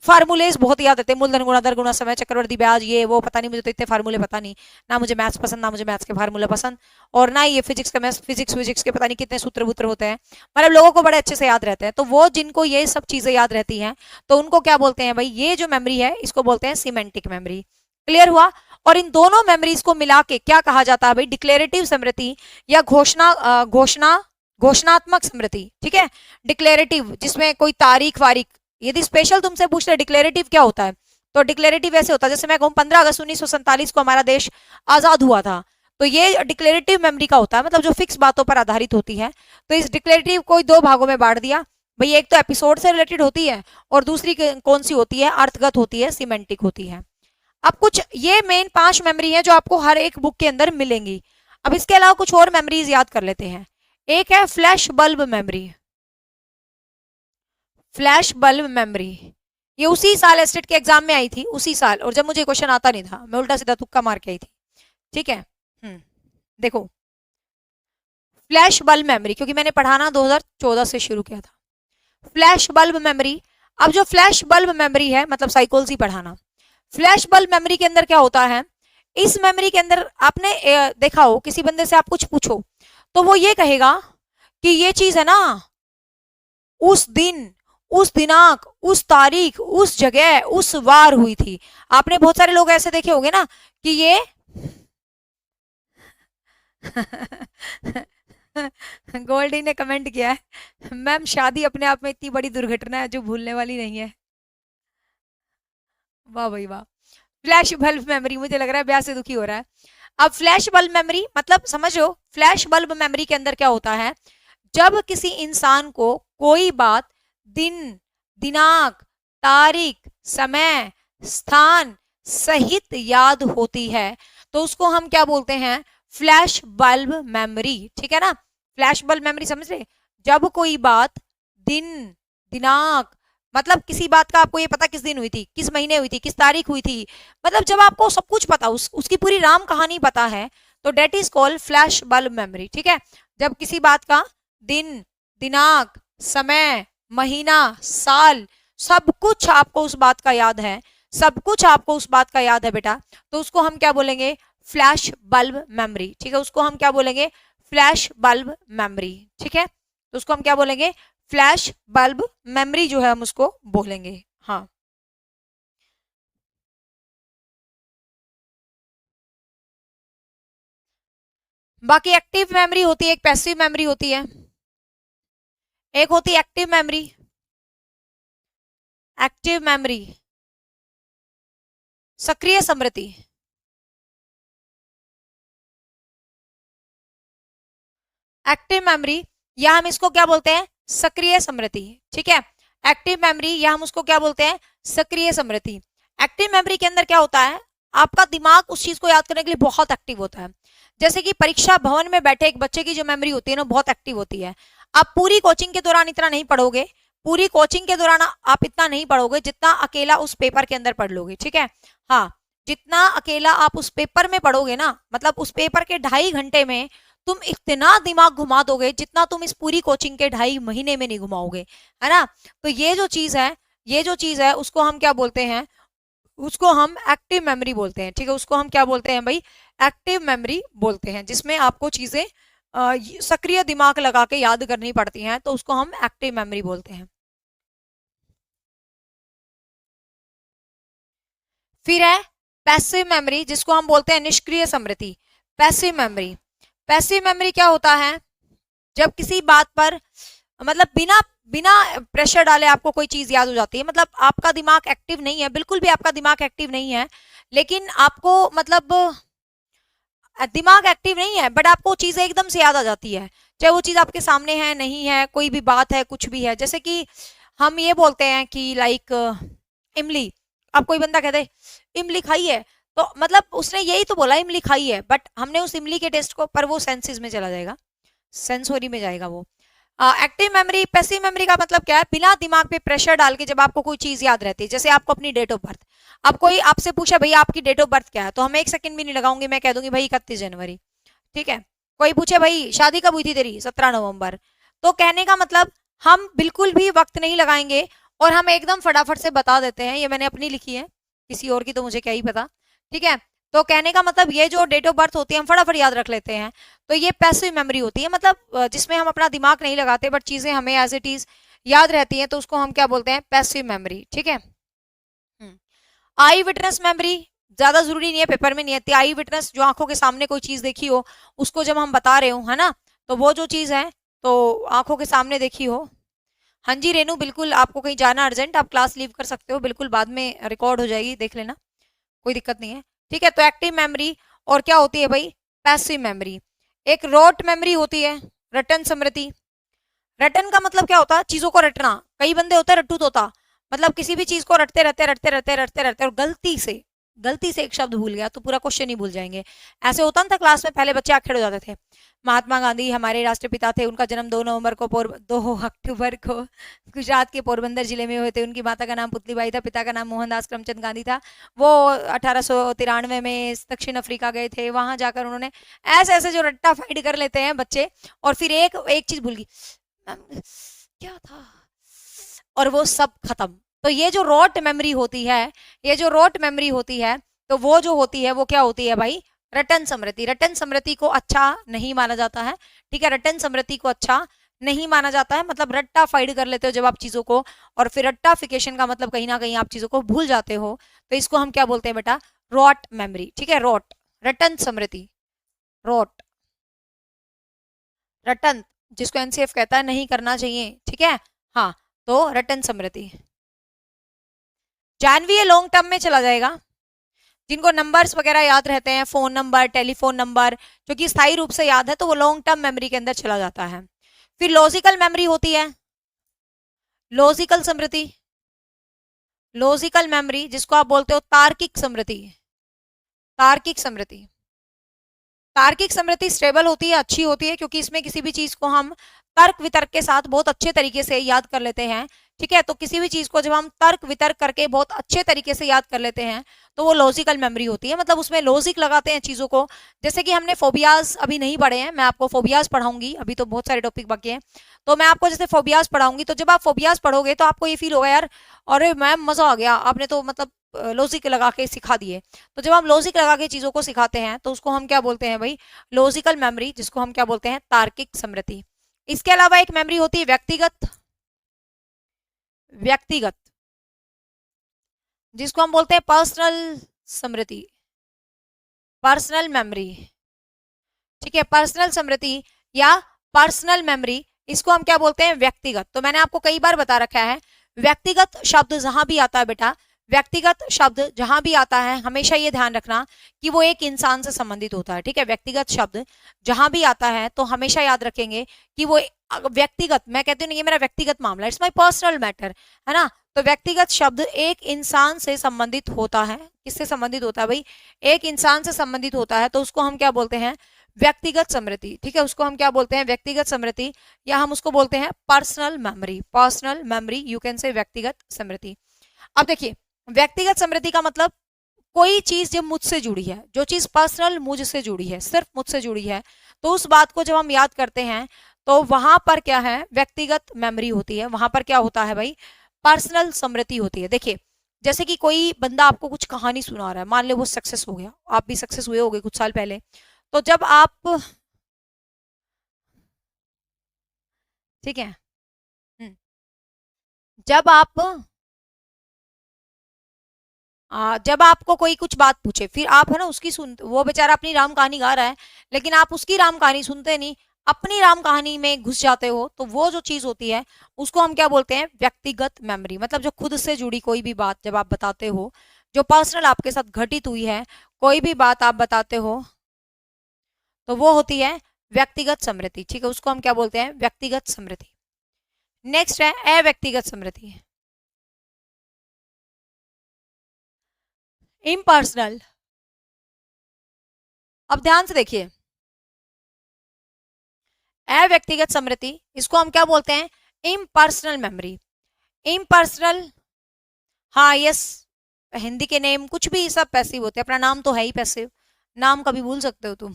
फार्मूलेस बहुत याद रहते हैं, मूलधन गुणा दर गुणा समय चक्रवर्ती ब्याज, ये वो पता नहीं, मुझे तो इतने फार्मूले पता नहीं, ना मुझे मैथ्स पसंद, ना मुझे मैथ्स के फार्मूले पसंद, और ना ये फिजिक्स का फिजिक्स के पता नहीं कितने सूत्र वूत्र होते हैं, मतलब लोगों को बड़े अच्छे से याद रहते हैं। तो वो जिनको ये सब चीजें याद रहती हैं, तो उनको क्या बोलते हैं भाई, ये जो मेमोरी है इसको बोलते हैं सिमेंटिक मेमोरी। क्लियर हुआ। और इन दोनों मेमोरीज को मिला के क्या कहा जाता है भाई, डिक्लेरेटिव स्मृति या घोषणात्मक स्मृति। ठीक है, डिक्लेरेटिव जिसमें कोई तारीख वारीख, यदि स्पेशल तुमसे पूछ रहे डिक्लेरेटिव क्या होता है, तो डिक्लेरेटिव ऐसे होता है, जैसे मैं कहूँ 15 अगस्त 1947 को हमारा देश आजाद हुआ था, तो ये डिक्लेरेटिव मेमोरी का होता है, मतलब जो फिक्स बातों पर आधारित होती है। तो इस डिक्लेरेटिव को 2 भागों में बांट दिया भाई, एक तो एपिसोड से रिलेटेड होती है और दूसरी कौन सी होती है, अर्थगत होती है, सिमेंटिक होती है। अब कुछ ये मेन 5 मेमोरी है जो आपको हर एक बुक के अंदर मिलेंगी। अब इसके अलावा कुछ और मेमोरीज याद कर लेते हैं। एक है flash bulb memory. Flash bulb memory ये उसी साल एस्टेट के एग्जाम में आई थी, उसी साल, और जब मुझे क्वेश्चन आता नहीं था, मैं उल्टा सीधा तुक्का मार के आई थी। ठीक है, देखो फ्लैश बल्ब मेमोरी, क्योंकि मैंने पढ़ाना 2014 से शुरू किया था। फ्लैश बल्ब मेमोरी, अब जो फ्लैश बल्ब मेमोरी है, मतलब साइकोलॉजी पढ़ाना, फ्लैश बल्ब मेमोरी के अंदर क्या होता है, इस मेमोरी के अंदर आपने देखा हो, किसी बंदे से आप कुछ पूछो तो वो ये कहेगा कि ये चीज है ना उस दिन, उस दिनांक, उस तारीख, उस जगह, उस वार हुई थी। आपने बहुत सारे लोग ऐसे देखे होंगे ना कि ये गोल्डी ने कमेंट किया है, मैम शादी अपने आप में इतनी बड़ी दुर्घटना है जो भूलने वाली नहीं है। वाह भाई वाह। फ्लैश बल्ब मेमोरी, मुझे लग रहा है ब्याह से दुखी हो रहा है। अब फ्लैश बल्ब मेमोरी मतलब समझो, फ्लैश बल्ब मेमोरी के अंदर क्या होता है, जब किसी इंसान को कोई बात दिन, दिनांक, तारीख, समय, स्थान सहित याद होती है, तो उसको हम क्या बोलते हैं, फ्लैश बल्ब मेमोरी। ठीक है ना, फ्लैश बल्ब मेमोरी समझ रहे, जब कोई बात दिन, दिनांक, मतलब किसी बात का आपको ये पता किस दिन हुई थी, किस महीने हुई थी, किस तारीख हुई थी, मतलब जब आपको सब कुछ पता, उसकी पूरी राम कहानी पता है, तो that is called flash bulb memory. ठीक है, जब किसी बात का दिन, दिनांक, समय, महीना, साल, सब कुछ आपको उस बात का याद है, सब कुछ आपको उस बात का याद है बेटा, तो उसको हम क्या बोलेंगे, फ्लैश बल्ब मेमोरी। ठीक है, उसको हम क्या बोलेंगे, फ्लैश बल्ब मेमोरी। ठीक है, तो उसको हम क्या बोलेंगे, फ्लैश बल्ब मेमोरी जो है हम उसको बोलेंगे। हाँ, बाकी एक्टिव मेमोरी होती है, एक पैसिव मेमोरी होती है, एक होती है एक्टिव मेमोरी। एक्टिव मेमोरी, सक्रिय स्मृति। एक्टिव मेमोरी या हम इसको क्या बोलते हैं, सक्रिय स्मृति। ठीक है, एक्टिव मेमोरी या हम उसको क्या बोलते हैं, सक्रिय स्मृति। एक्टिव मेमोरी के अंदर क्या होता है, आपका दिमाग उस चीज को याद करने के लिए बहुत एक्टिव होता है। जैसे कि परीक्षा भवन में बैठे एक बच्चे की जो मेमोरी होती है ना, बहुत एक्टिव होती है। आप पूरी कोचिंग के दौरान इतना नहीं पढ़ोगे, पूरी कोचिंग के दौरान आप इतना नहीं पढ़ोगे जितना अकेला उस पेपर के अंदर पढ़ लोगे। ठीक है, हाँ, जितना अकेला आप उस पेपर में पढ़ोगे ना, मतलब उस पेपर के 2.5 घंटे में तुम इतना दिमाग घुमा दोगे जितना तुम इस पूरी कोचिंग के 2.5 महीने में नहीं घुमाओगे, है ना। तो ये जो चीज है, ये जो चीज है उसको हम क्या बोलते हैं, उसको हम एक्टिव मेमोरी बोलते हैं, ठीक है। उसको हम क्या बोलते हैं भाई, एक्टिव मेमोरी बोलते हैं, जिसमें आपको चीजें सक्रिय दिमाग लगा के याद करनी पड़ती हैं, तो उसको हम एक्टिव मेमोरी बोलते हैं। फिर है पैसिव मेमोरी, जिसको हम बोलते हैं निष्क्रिय स्मृति। पैसिव मेमोरी, पैसिव मेमोरी क्या होता है, जब किसी बात पर मतलब बिना बिना प्रेशर डाले आपको कोई चीज याद हो जाती है, मतलब आपका दिमाग एक्टिव नहीं है, बिल्कुल भी आपका दिमाग एक्टिव नहीं है, लेकिन आपको मतलब दिमाग एक्टिव नहीं है बट आपको चीजें एकदम से याद आ जाती है, चाहे वो चीज आपके सामने है नहीं है, कोई भी बात है, कुछ भी है। जैसे कि हम ये बोलते हैं कि लाइक इमली, अब कोई बंदा कहते इमली खाई है, तो मतलब उसने यही तो बोला इमली खाई है, बट हमने उस इमली के टेस्ट को, पर वो सेंसेस में चला जाएगा, सेंसोरी में जाएगा वो। एक्टिव मेमोरी, पैसिव मेमोरी का मतलब क्या है, बिना दिमाग पे प्रेशर डाल के जब आपको कोई चीज याद रहती है, जैसे आपको अपनी डेट ऑफ बर्थ, अब कोई आपसे पूछा भैया आपकी डेट ऑफ बर्थ क्या है, तो हम 1 सेकंड भी नहीं लगाऊंगी, मैं कह दूंगी भाई 31 जनवरी, ठीक है। कोई पूछे भाई शादी कब हुई थी तेरी, 17 नवंबर, तो कहने का मतलब हम बिल्कुल भी वक्त नहीं लगाएंगे और हम एकदम फटाफट से बता देते हैं, ये मैंने अपनी लिखी है, किसी और की तो मुझे क्या ही पता, ठीक है। तो कहने का मतलब ये जो डेट ऑफ बर्थ होती है हम फटाफट याद रख लेते हैं, तो ये पैसिव मेमोरी होती है, मतलब जिसमें हम अपना दिमाग नहीं लगाते बट चीजें हमें एज इट इज याद रहती हैं, तो उसको हम क्या बोलते हैं, पैसिव मेमोरी, ठीक है। आई विटनेस मेमोरी ज्यादा जरूरी नहीं है, पेपर में नहीं आती। आई विटनेस, जो आंखों के सामने कोई चीज देखी हो उसको जब हम बता रहे हो, है ना, तो वो जो चीज है तो आंखों के सामने देखी हो। हाँ जी रेनू, बिल्कुल आपको कहीं जाना अर्जेंट, आप क्लास लीव कर सकते हो, बिल्कुल बाद में रिकॉर्ड हो जाएगी, देख लेना, कोई दिक्कत नहीं है, ठीक है। तो एक्टिव मेमोरी, और क्या होती है भाई, पैसिव मेमोरी। एक रोट मेमोरी होती है, रटन स्मृति। रटन का मतलब क्या होता है, चीजों को रटना। कई बंदे होते हैं रट्टू तोता, मतलब किसी भी चीज को रटते रहते रटते रहते रटते रहते और गलती से एक शब्द भूल गया तो पूरा क्वेश्चन ही भूल जाएंगे। ऐसे होता ना था क्लास में, पहले बच्चे आखिर हो जाते थे। महात्मा गांधी हमारे राष्ट्रपिता थे, उनका जन्म 2 अक्टूबर को गुजरात के पोरबंदर जिले में हुए थे। उनकी माता का नाम पुतलीबाई था, पिता का नाम मोहनदास करमचंद गांधी था। वो 1893 में दक्षिण अफ्रीका गए थे, वहां जाकर उन्होंने ऐसे ऐसे जो रट्टा फाइट कर लेते हैं बच्चे, और फिर एक एक चीज भूल गई, क्या था, और वो सब खत्म। तो ये जो रोट मेमोरी होती है, ये जो रोट मेमोरी होती है, तो वो जो होती है वो क्या होती है भाई, रटन स्मृति। रटन स्मृति को अच्छा नहीं माना जाता है, ठीक है, रटन स्मृति को अच्छा नहीं माना जाता है, मतलब रट्टा फाइड कर लेते हो जब आप चीजों को, और फिर रट्टाफिकेशन का मतलब कहीं ना कहीं आप चीजों को भूल जाते हो, तो इसको हम क्या बोलते हैं बेटा, रोट मेमोरी, ठीक है। रोट, रटन स्मृति, रोट, रटन, जिसको एनसीएफ कहता है नहीं करना चाहिए, ठीक है। हाँ, तो रटन स्मृति। जानवी ये लॉन्ग टर्म में चला जाएगा, जिनको नंबर्स वगैरह याद रहते हैं, फोन नंबर, टेलीफोन नंबर, जो कि स्थायी रूप से याद है, तो वो लॉन्ग टर्म मेमोरी के अंदर चला जाता है। फिर लॉजिकल मेमोरी होती है, लॉजिकल स्मृति, लॉजिकल मेमोरी, जिसको आप बोलते हो तार्किक स्मृति, तार्किक स्मृति। तार्किक स्मृति स्टेबल होती है, अच्छी होती है, क्योंकि इसमें किसी भी चीज को हम तर्क वितर्क के साथ बहुत अच्छे तरीके से याद कर लेते हैं, ठीक है। तो किसी भी चीज को जब हम तर्क वितर्क करके बहुत अच्छे तरीके से याद कर लेते हैं, तो वो लॉजिकल मेमोरी होती है, मतलब उसमें लॉजिक लगाते हैं चीजों को। जैसे कि हमने फोबियाज अभी नहीं पढ़े हैं, मैं आपको फोबियाज पढ़ाऊंगी, अभी तो बहुत सारे टॉपिक बाकी हैं, तो मैं आपको जैसे फोबियाज पढ़ाऊंगी, तो जब आप फोबियाज पढ़ोगे तो आपको ये फील होगा यार, अरे मैम मजा आ गया, आपने तो मतलब लॉजिक लगा के सिखा दिए। तो जब हम लॉजिक लगा के चीजों को सिखाते हैं तो उसको हम क्या बोलते हैं भाई, लॉजिकल मेमोरी, जिसको हम क्या बोलते हैं, तार्किक स्मृति। इसके अलावा एक मेमोरी होती है व्यक्तिगत, व्यक्तिगत, जिसको हम बोलते हैं पर्सनल स्मृति, पर्सनल मेमोरी, ठीक है। पर्सनल स्मृति या पर्सनल मेमोरी, इसको हम क्या बोलते हैं, व्यक्तिगत। तो मैंने आपको कई बार बता रखा है, व्यक्तिगत शब्द जहां भी आता है बेटा, व्यक्तिगत शब्द जहां भी आता है, हमेशा ये ध्यान रखना कि वो एक इंसान से संबंधित होता है, ठीक है। व्यक्तिगत शब्द जहां भी आता है तो हमेशा याद रखेंगे कि वो व्यक्तिगत, मैं कहती हूँ ये मेरा व्यक्तिगत मामला, इट्स माई पर्सनल मैटर, है ना। तो व्यक्तिगत शब्द एक इंसान से संबंधित होता है, किससे संबंधित होता है भाई, एक इंसान से संबंधित होता है, तो उसको हम क्या बोलते हैं, व्यक्तिगत स्मृति, ठीक है। उसको हम क्या बोलते हैं, व्यक्तिगत स्मृति, या हम उसको बोलते हैं personal memory, personal memory, you can say व्यक्तिगत स्मृति। अब देखिए, व्यक्तिगत स्मृति का मतलब कोई चीज जब मुझसे जुड़ी है, जो चीज पर्सनल मुझसे जुड़ी है, सिर्फ मुझसे जुड़ी है, तो उस बात को जब हम याद करते हैं तो वहां पर क्या है, व्यक्तिगत मेमोरी होती है, वहां पर क्या होता है भाई, पर्सनल स्मृति होती है। देखिए जैसे कि कोई बंदा आपको कुछ कहानी सुना रहा है, मान ले वो सक्सेस हो गया, आप भी सक्सेस हुए होगे कुछ साल पहले, तो जब आप, ठीक है, जब आप जब आपको कोई कुछ बात पूछे, फिर आप है ना उसकी सुन, वो बेचारा अपनी राम कहानी गा रहा है, लेकिन आप उसकी राम कहानी सुनते नहीं, अपनी राम कहानी में घुस जाते हो, तो वो जो चीज होती है उसको हम क्या बोलते हैं, व्यक्तिगत मेमोरी। मतलब जो खुद से जुड़ी कोई भी बात जब आप बताते हो, जो पर्सनल आपके साथ घटित हुई है, कोई भी बात आप बताते हो, तो वो होती है व्यक्तिगत स्मृति। ठीक है, उसको हम क्या बोलते हैं, व्यक्तिगत स्मृति। नेक्स्ट है अव्यक्तिगत स्मृति, इम्पर्सनल। अब ध्यान से देखिए, अव्यक्तिगत स्मृति, इसको हम क्या बोलते हैं, इम्पर्सनल मेमोरी। इम्पर्सनल, हाँ यस, हिंदी के नेम कुछ भी सब पैसिव होते हैं, अपना नाम तो है ही पैसिव, नाम कभी भूल सकते हो तुम।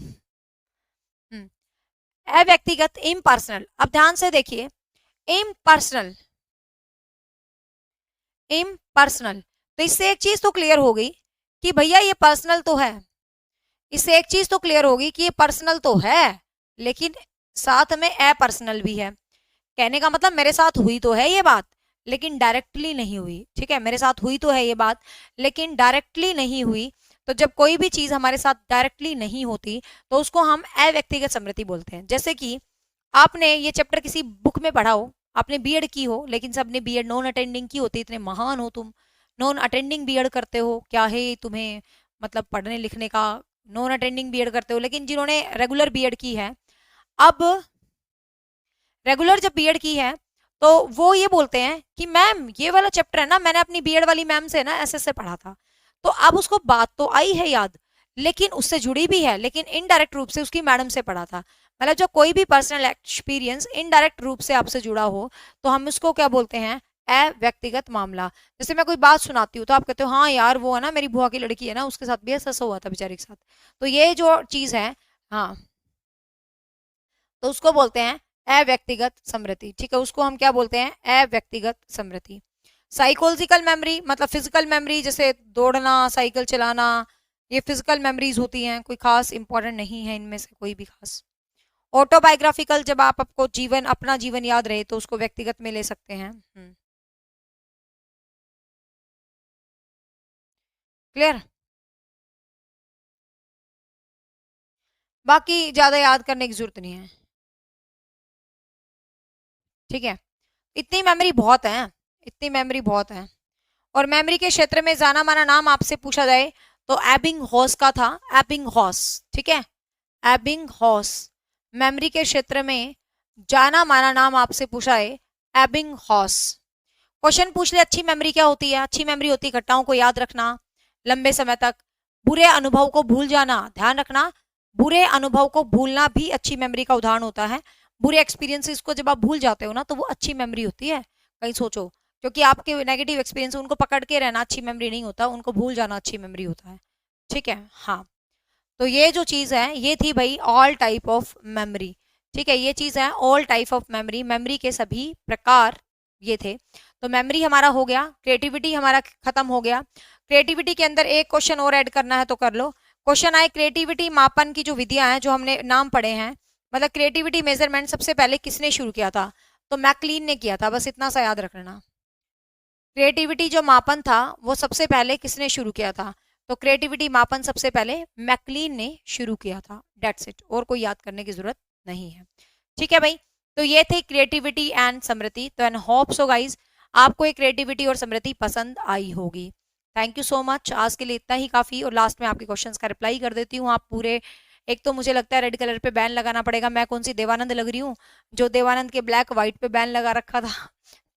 अव्यक्तिगत, इम्पर्सनल। अब ध्यान से देखिए, इम्पर्सनल, इम्पर्सनल, तो इससे एक चीज तो क्लियर हो गई कि भैया ये पर्सनल तो है, इससे एक चीज तो क्लियर होगी कि ये पर्सनल तो है, लेकिन साथ में अपर्सनल भी है। कहने का मतलब मेरे साथ हुई तो है ये बात, लेकिन डायरेक्टली नहीं हुई। ठीक है, मेरे साथ हुई तो है ये बात, लेकिन डायरेक्टली नहीं हुई। तो जब कोई भी चीज हमारे साथ डायरेक्टली नहीं होती, तो उसको हम अव्यक्तिगत स्मृति बोलते हैं। जैसे कि आपने ये चैप्टर किसी बुक में पढ़ा हो, आपने बीएड की हो, लेकिन सबने बीएड नॉन अटेंडिंग की होती, इतने महान हो तुम, नॉन अटेंडिंग बीएड करते हो, क्या है तुम्हें मतलब पढ़ने लिखने का, नॉन अटेंडिंग बीएड करते हो। लेकिन जिन्होंने रेगुलर बीएड की है, अब रेगुलर जब बीएड की है, तो वो ये बोलते हैं कि मैम ये वाला चैप्टर है ना, मैंने अपनी बीएड वाली मैम से ना ऐसे ऐसे पढ़ा था। तो अब उसको बात तो आई है याद, लेकिन उससे जुड़ी भी है, लेकिन इनडायरेक्ट रूप से उसकी मैडम से पढ़ा था। मतलब जो कोई भी पर्सनल एक्सपीरियंस इनडायरेक्ट रूप से आपसे जुड़ा हो, तो हम उसको क्या बोलते हैं, अव्यक्तिगत मामला। जैसे मैं कोई बात सुनाती हूँ, तो आप कहते हो हाँ यार वो है ना मेरी बुआ की लड़की है ना, उसके साथ भी ऐसा हुआ था बेचारी के साथ। तो ये जो चीज है, हाँ, तो उसको बोलते हैं अव्यक्तिगत स्मृति। ठीक है, उसको हम क्या बोलते हैं, अव्यक्तिगत स्मृति। साइकोलॉजिकल मेमोरी मतलब फिजिकल मेमोरी, जैसे दौड़ना, साइकिल चलाना, ये फिजिकल मेमोरीज होती हैं, कोई खास इंपॉर्टेंट नहीं है इनमें से कोई भी खास। ऑटोबायोग्राफिकल, जब आप आपको जीवन, अपना जीवन याद रहे, तो उसको व्यक्तिगत में ले सकते हैं। क्लियर, बाकी ज्यादा याद करने की जरूरत नहीं है। ठीक है, इतनी मेमोरी बहुत है, इतनी मेमोरी बहुत है। और मेमोरी के क्षेत्र में जाना माना नाम आपसे पूछा जाए, तो एबिंग हॉस का था, एबिंग हॉस। ठीक है, एबिंग हॉस, मेमोरी के क्षेत्र में जाना माना नाम आपसे पूछा है, एबिंग हॉस। क्वेश्चन पूछ ले अच्छी मेमोरी क्या होती है, अच्छी मेमोरी होती है घटनाओं को याद रखना लंबे समय तक, बुरे अनुभव को भूल जाना। ध्यान रखना, बुरे अनुभव को भूलना भी अच्छी मेमोरी का उदाहरण होता है। बुरे एक्सपीरियंसेस को जब आप भूल जाते हो ना, तो वो अच्छी मेमोरी होती है। कहीं सोचो, क्योंकि आपके नेगेटिव एक्सपीरियंस उनको पकड़ के रहना अच्छी मेमोरी नहीं होता, उनको भूल जाना अच्छी मेमोरी होता है। ठीक है, हाँ, तो ये जो चीज है ये थी भाई ऑल टाइप ऑफ मेमोरी। ठीक है, ये चीज है all type of memory, memory के सभी प्रकार ये थे। तो मेमोरी हमारा हो गया, क्रिएटिविटी हमारा खत्म हो गया। क्रिएटिविटी के अंदर एक क्वेश्चन और ऐड करना है तो कर लो। क्वेश्चन आए, क्रिएटिविटी मापन की जो विधियां हैं, जो हमने नाम पढ़े हैं, मतलब क्रिएटिविटी मेजरमेंट सबसे पहले किसने शुरू किया था, तो मैकलीन ने किया था, बस इतना सा याद रखना। क्रिएटिविटी जो मापन था वो सबसे पहले किसने शुरू किया था, तो क्रिएटिविटी मापन सबसे पहले मैकलीन ने शुरू किया था। डेट्स इट, और कोई याद करने की जरूरत नहीं है। ठीक है भाई, तो ये थे क्रिएटिविटी एंड स्मृति। तो एंड होप सो गाइज आपको ये क्रिएटिविटी और स्मृति पसंद आई होगी। थैंक यू सो मच, आज के लिए इतना ही काफी। और लास्ट में आपके क्वेश्चंस का रिप्लाई कर देती हूँ। आप पूरे, एक तो मुझे लगता है रेड कलर पे बैन लगाना पड़ेगा, मैं कौन सी देवानंद लग रही हूँ जो देवानंद के ब्लैक व्हाइट पे बैन लगा रखा था।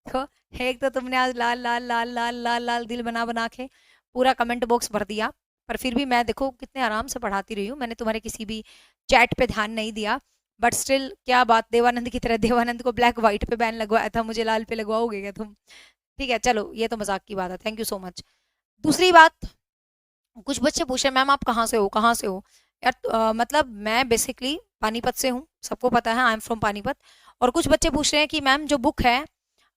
तो एक तो तुमने आज लाल लाल लाल लाल लाल लाल दिल बना बना के पूरा कमेंट बॉक्स भर दिया, पर फिर भी मैं देखो कितने आराम से पढ़ाती रही हूँ, मैंने तुम्हारे किसी भी चैट पे ध्यान नहीं दिया। बट स्टिल क्या बात, देवानंद की तरह देवानंद को ब्लैक व्हाइट पे बैन लगवाया था, मुझे लाल पे लगवाओगे क्या तुम? ठीक है, चलो ये तो मजाक की बात है, थैंक यू सो मच। दूसरी बात, कुछ बच्चे पूछे मैम आप कहाँ से हो, कहाँ से हो? यार मतलब मैं बेसिकली पानीपत से हूँ, सबको पता है, आई एम फ्रॉम पानीपत। और कुछ बच्चे पूछ रहे हैं कि मैम जो बुक है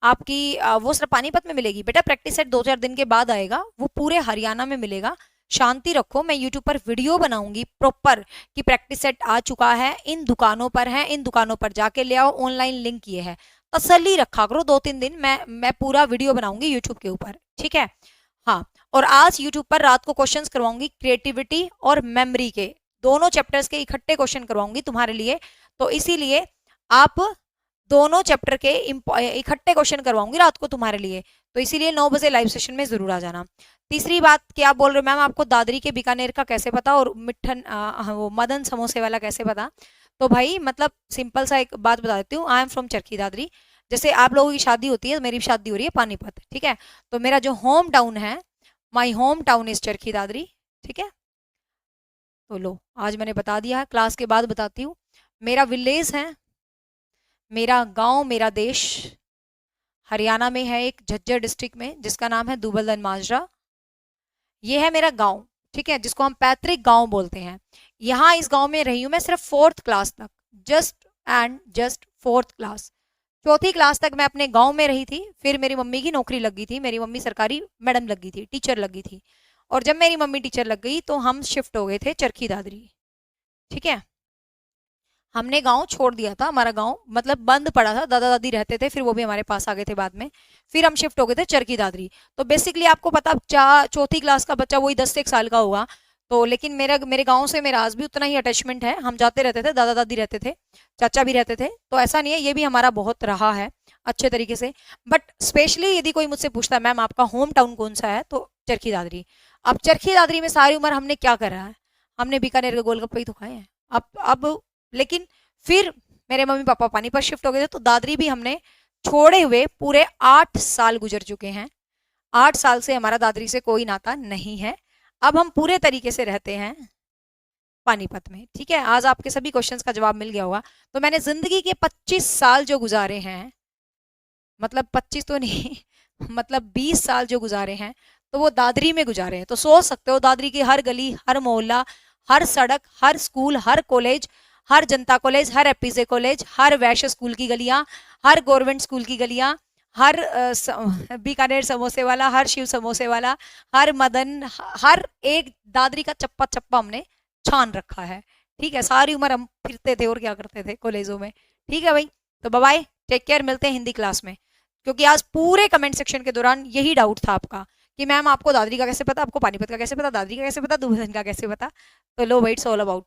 आपकी वो सिर्फ पानीपत में मिलेगी? बेटा प्रैक्टिस सेट 2-4 दिन के बाद आएगा, वो पूरे हरियाणा में मिलेगा। शांति रखो, मैं यूट्यूब पर वीडियो बनाऊंगी प्रॉपर कि प्रैक्टिस सेट आ चुका है, इन दुकानों पर है, इन दुकानों पर जाके ले आओ, ऑनलाइन लिंक ये है। तसल्ली रखा करो, 2-3 दिन मैं पूरा वीडियो बनाऊंगी यूट्यूब के ऊपर, ठीक है? हाँ। और आज यूट्यूब पर रात को क्वेश्चंस करवाऊंगी क्रिएटिविटी और मेमोरी के, दोनों चैप्टर्स के इकट्ठे क्वेश्चन करवाऊंगी तुम्हारे लिए। तो इसीलिए आप दोनों चैप्टर के इकट्ठे क्वेश्चन करवाऊंगी रात को तुम्हारे लिए। तो इसीलिए 9 बजे लाइव सेशन में जरूर आ जाना। तीसरी बात क्या बोल रहे हो मैम, आपको दादरी के बीकानेर का कैसे पता और मिठन वो मदन समोसे वाला कैसे पता? तो भाई मतलब सिंपल सा एक बात बता देती हूँ, I am from Charkhi Dadri. जैसे आप लोगों की शादी होती है, मेरी भी शादी हो रही है पानीपत, ठीक है? तो मेरा जो होम टाउन है, my home town is Charkhi Dadri, ठीक है? तो लो आज मैंने बता दिया है, क्लास के बाद बताती हूँ। मेरा विलेज है, मेरा गांव, मेरा देश हरियाणा में है, एक झज्जर डिस्ट्रिक्ट में, जिसका नाम है दुबलदन माजरा। ये है मेरा गांव, ठीक है, जिसको हम पैतृक गांव बोलते हैं। यहाँ इस गांव में रही हूँ मैं सिर्फ 4th क्लास तक, जस्ट 4th क्लास। 4थी क्लास तक मैं अपने गांव में रही थी, फिर मेरी मम्मी की नौकरी लग गई थी, मेरी मम्मी सरकारी मैडम लग गई थी, टीचर लग गई थी। और जब मेरी मम्मी टीचर लग गई तो हम शिफ्ट हो गए थे चरखी दादरी, ठीक है? हमने गांव छोड़ दिया था, हमारा गांव मतलब बंद पड़ा था, दादा दादी रहते थे, फिर वो भी हमारे पास आ गए थे बाद में। फिर हम शिफ्ट हो गए थे चरखी दादरी। तो बेसिकली आपको पता, 4th क्लास का बच्चा वही 10 से 1 साल का होगा। तो लेकिन मेरे गांव से मेरा आज भी उतना ही अटैचमेंट है, हम जाते रहते थे, दादा दादी रहते थे, चाचा भी रहते थे, तो ऐसा नहीं है, ये भी हमारा बहुत रहा है अच्छे तरीके से। बट स्पेशली यदि कोई मुझसे पूछता है मैम आपका होम टाउन कौन सा है, तो चरखी दादरी। अब चरखी दादरी में सारी उम्र हमने क्या करा है? हमने बीकानेर के गोलगप्पे ही तो खाए हैं। अब लेकिन फिर मेरे मम्मी पापा पानीपत शिफ्ट हो गए थे, तो दादरी भी हमने छोड़े हुए पूरे 8 साल गुजर चुके हैं। 8 साल से हमारा दादरी से कोई नाता नहीं है। अब हम पूरे तरीके से रहते हैं पानीपत में, ठीक है? आज आपके सभी क्वेश्चंस का जवाब मिल गया होगा। तो मैंने जिंदगी के 25 साल जो गुजारे हैं, मतलब 25 तो नहीं मतलब 20 साल जो गुजारे हैं, तो वो दादरी में गुजारे हैं। तो सोच सकते हो दादरी की हर गली, हर मोहल्ला, हर सड़क, हर स्कूल, हर कॉलेज, हर जनता कॉलेज, हर एपीजे कॉलेज, हर वैश्य स्कूल की गलियां, हर गवर्नमेंट स्कूल की गलियां, हर बीकानेर समोसे वाला, हर शिव समोसे वाला, हर मदन, हर एक दादरी का चप्पा चप्पा हमने छान रखा है, ठीक है? सारी उम्र हम फिरते थे और क्या करते थे कॉलेजों में, ठीक है भाई? तो बाय बाय, टेक केयर, मिलते हैं हिंदी क्लास में। क्योंकि आज पूरे कमेंट सेक्शन के दौरान यही डाउट था आपका कि मैम आपको दादरी का कैसे पता, आपको पानीपत का कैसे पता, दादरी का कैसे पता, दूधन का कैसे पता? तो लो भाई, इट्स ऑल अबाउट